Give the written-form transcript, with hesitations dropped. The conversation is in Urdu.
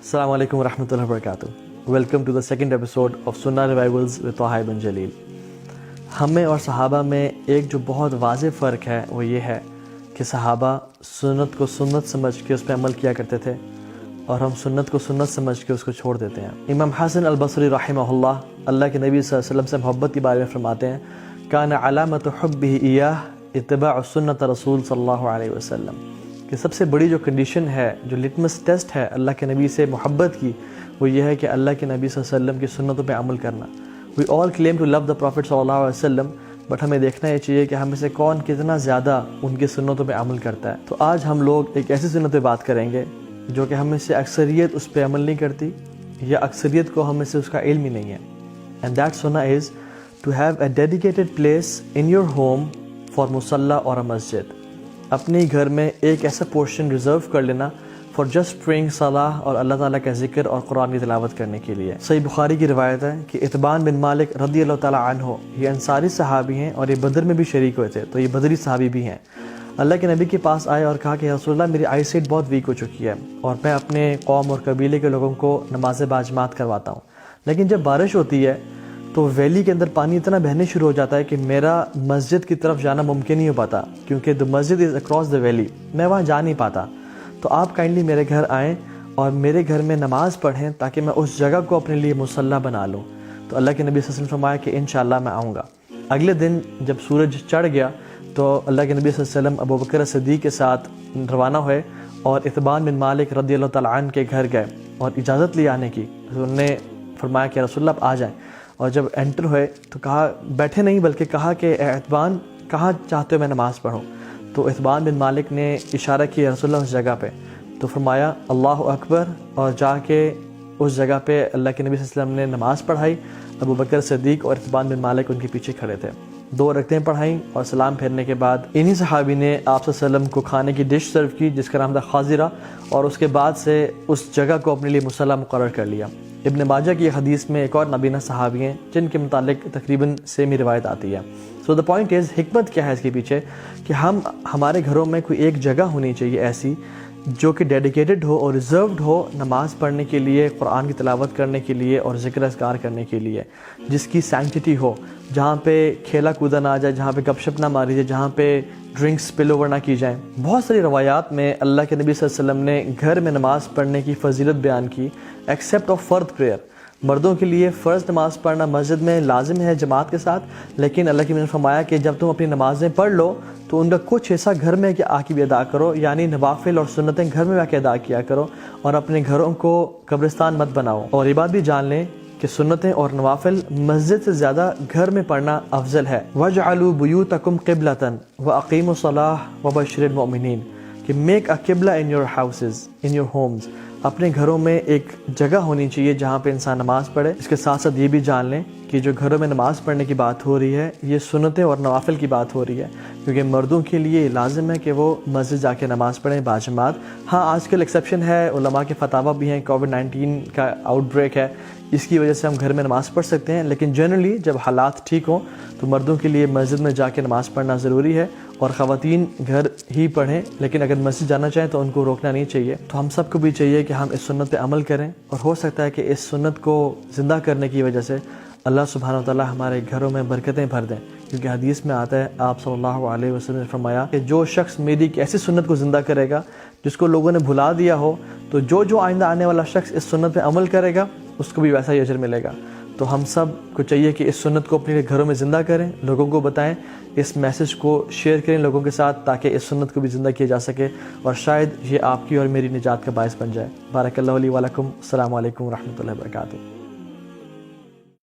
Assalamu alaikum warahmatullahi wabarakatuh. Welcome to the second episode of Sunnah Revivals with Taha ibn Jalil. ہمیں اور صحابہ میں ایک جو بہت واضح فرق ہے وہ یہ ہے کہ صحابہ سنت کو سنت سمجھ کے اس پہ عمل کیا کرتے تھے اور ہم سنت کو سنت سمجھ کے اس کو چھوڑ دیتے ہیں. امام حسن البصری رحمہ اللہ کے نبی صلی اللہ علیہ وسلم سے محبت کے بارے میں فرماتے ہیں کان علامت حبہ ایاہ اتباع سنت رسول صلی اللہ علیہ وسلم، کہ سب سے بڑی جو کنڈیشن ہے، جو لٹمس ٹیسٹ ہے اللہ کے نبی سے محبت کی، وہ یہ ہے کہ اللہ کے نبی صلی اللہ علیہ وسلم کی سنتوں پہ عمل کرنا. We all claim to love the Prophet صلی اللہ علیہ وسلم، بٹ ہمیں دیکھنا یہ چاہیے کہ ہم میں سے کون کتنا زیادہ ان کی سنتوں پہ عمل کرتا ہے. تو آج ہم لوگ ایک ایسی سنت پہ بات کریں گے جو کہ ہم میں سے اکثریت اس پہ عمل نہیں کرتی یا اکثریت کو ہم میں سے اس کا علم ہی نہیں ہے. And that sunnah is to have a dedicated place in your home for musalla or a masjid. اپنے گھر میں ایک ایسا پورشن ریزرو کر لینا فار جسٹ پریئنگ صلاح اور اللہ تعالیٰ کا ذکر اور قرآن کی تلاوت کرنے کے لیے. صحیح بخاری کی روایت ہے کہ اتبان بن مالک رضی اللہ تعالیٰ عنہ یہ انصاری صحابی ہیں اور یہ بدر میں بھی شریک ہوئے تھے، تو یہ بدری صحابی بھی ہیں. اللہ کے نبی کے پاس آئے اور کہا کہ رسول اللہ میری آئی سائٹ بہت ویک ہو چکی ہے اور میں اپنے قوم اور قبیلے کے لوگوں کو نماز باجماعت کرواتا ہوں، لیکن جب بارش ہوتی ہے تو ویلی کے اندر پانی اتنا بہنے شروع ہو جاتا ہے کہ میرا مسجد کی طرف جانا ممکن نہیں ہو پاتا، کیونکہ the Masjid is across the valley, میں وہاں جا نہیں پاتا. تو آپ کائنڈلی میرے گھر آئیں اور میرے گھر میں نماز پڑھیں تاکہ میں اس جگہ کو اپنے لیے مصلی بنا لوں. تو اللہ کے نبی صلی اللہ علیہ وسلم فرمایا کہ انشاءاللہ میں آؤں گا. اگلے دن جب سورج چڑھ گیا تو اللہ کے نبی صلی اللہ علیہ وسلم ابو بکر صدیق کے ساتھ روانہ ہوئے اور اتبان بن مالک رضی اللہ تعالیٰ عنہ کے گھر گئے اور اجازت لی آنے کی. تو انہوں نے فرمایا کہ رسول اللہ آپ آ جائیں، اور جب انٹر ہوئے تو کہا، بیٹھے نہیں بلکہ کہا کہ اے اتبان کہاں چاہتے ہو میں نماز پڑھوں؟ تو اتبان بن مالک نے اشارہ کیا رسول اللہ اس جگہ پہ. تو فرمایا اللہ اکبر، اور جا کے اس جگہ پہ اللہ کے نبی صلی اللہ علیہ وسلم نے نماز پڑھائی. ابو بکر صدیق اور اتبان بن مالک ان کے پیچھے کھڑے تھے. 2 رکعتیں پڑھائیں اور سلام پھیرنے کے بعد انہی صحابی نے آپ صلی اللہ علیہ وسلم کو کھانے کی ڈش سرو کی جس کا نام تھا خاضرہ، اور اس کے بعد سے اس جگہ کو اپنے لیے مصلی مقرر کر لیا. ابن ماجہ کی حدیث میں ایک اور نابینا صحابی ہیں جن کے متعلق تقریباً سیم ہی روایت آتی ہے. سو دا پوائنٹ از، حکمت کیا ہے اس کے پیچھے کہ ہمارے گھروں میں کوئی ایک جگہ ہونی چاہیے ایسی جو کہ ڈیڈیکیٹڈ ہو اور ریزروڈ ہو نماز پڑھنے کے لیے، قرآن کی تلاوت کرنے کے لیے اور ذکر اذکار کرنے کے لیے، جس کی سینکٹیٹی ہو، جہاں پہ کھیلا کودا نہ آ جائے، جہاں پہ گپ شپ نہ ماری جائے، جہاں پہ ڈرنکس سپل اوور نہ کی جائیں. بہت ساری روایات میں اللہ کے نبی صلی اللہ علیہ وسلم نے گھر میں نماز پڑھنے کی فضیلت بیان کی ایکسیپٹ آف فرض پریئر. مردوں کے لیے فرض نماز پڑھنا مسجد میں لازم ہے جماعت کے ساتھ، لیکن اللہ کے نبی نے فرمایا کہ جب تم اپنی نمازیں پڑھ لو تو ان کا کچھ حصہ گھر میں آ کے بھی ادا کرو، یعنی نوافل اور سنتیں گھر میں آ کے ادا کیا کرو اور اپنے گھروں کو قبرستان مت بناؤ. اور یہ بات بھی جان لیں کہ سنتیں اور نوافل مسجد سے زیادہ گھر میں پڑھنا افضل ہے. وَاجْعَلُوا بُيُوتَكُمْ قِبْلَةً وَأَقِيمُوا الصَّلَاةَ وَبَشِّرِ الْمُؤْمِنِينَ، کہ میک اے قبلہ in your houses, in your homes. اپنے گھروں میں ایک جگہ ہونی چاہیے جہاں پہ انسان نماز پڑھے. اس کے ساتھ ساتھ یہ بھی جان لیں کہ جو گھروں میں نماز پڑھنے کی بات ہو رہی ہے یہ سنتیں اور نوافل کی بات ہو رہی ہے، کیونکہ مردوں کے لیے لازم ہے کہ وہ مسجد جا کے نماز پڑھیں باجماعت. ہاں آج کل ایکسیپشن ہے، علماء کے فتاویٰ بھی ہیں، کووڈ-19 کا آؤٹ بریک ہے، اس کی وجہ سے ہم گھر میں نماز پڑھ سکتے ہیں، لیکن جنرلی جب حالات ٹھیک ہوں تو مردوں کے لیے مسجد میں جا کے نماز پڑھنا ضروری ہے اور خواتین گھر ہی پڑھیں، لیکن اگر مسجد جانا چاہیں تو ان کو روکنا نہیں چاہیے. تو ہم سب کو بھی چاہیے کہ ہم اس سنت پہ عمل کریں، اور ہو سکتا ہے کہ اس سنت کو زندہ کرنے کی وجہ سے اللہ سبحانہ و تعالیٰ ہمارے گھروں میں برکتیں بھر دیں. کیونکہ حدیث میں آتا ہے آپ صلی اللہ علیہ وسلم نے فرمایا کہ جو شخص میری ایک ایسی سنت کو زندہ کرے گا جس کو لوگوں نے بھلا دیا ہو، تو جو آئندہ آنے والا شخص اس سنت پہ عمل کرے گا اس کو بھی ویسا ہی اجر ملے گا. تو ہم سب کو چاہیے کہ اس سنت کو اپنے گھروں میں زندہ کریں، لوگوں کو بتائیں، اس میسج کو شیئر کریں لوگوں کے ساتھ تاکہ اس سنت کو بھی زندہ کیا جا سکے اور شاید یہ آپ کی اور میری نجات کا باعث بن جائے. بارک اللہ لی ولکم. السلام علیکم ورحمۃ اللہ وبرکاتہ.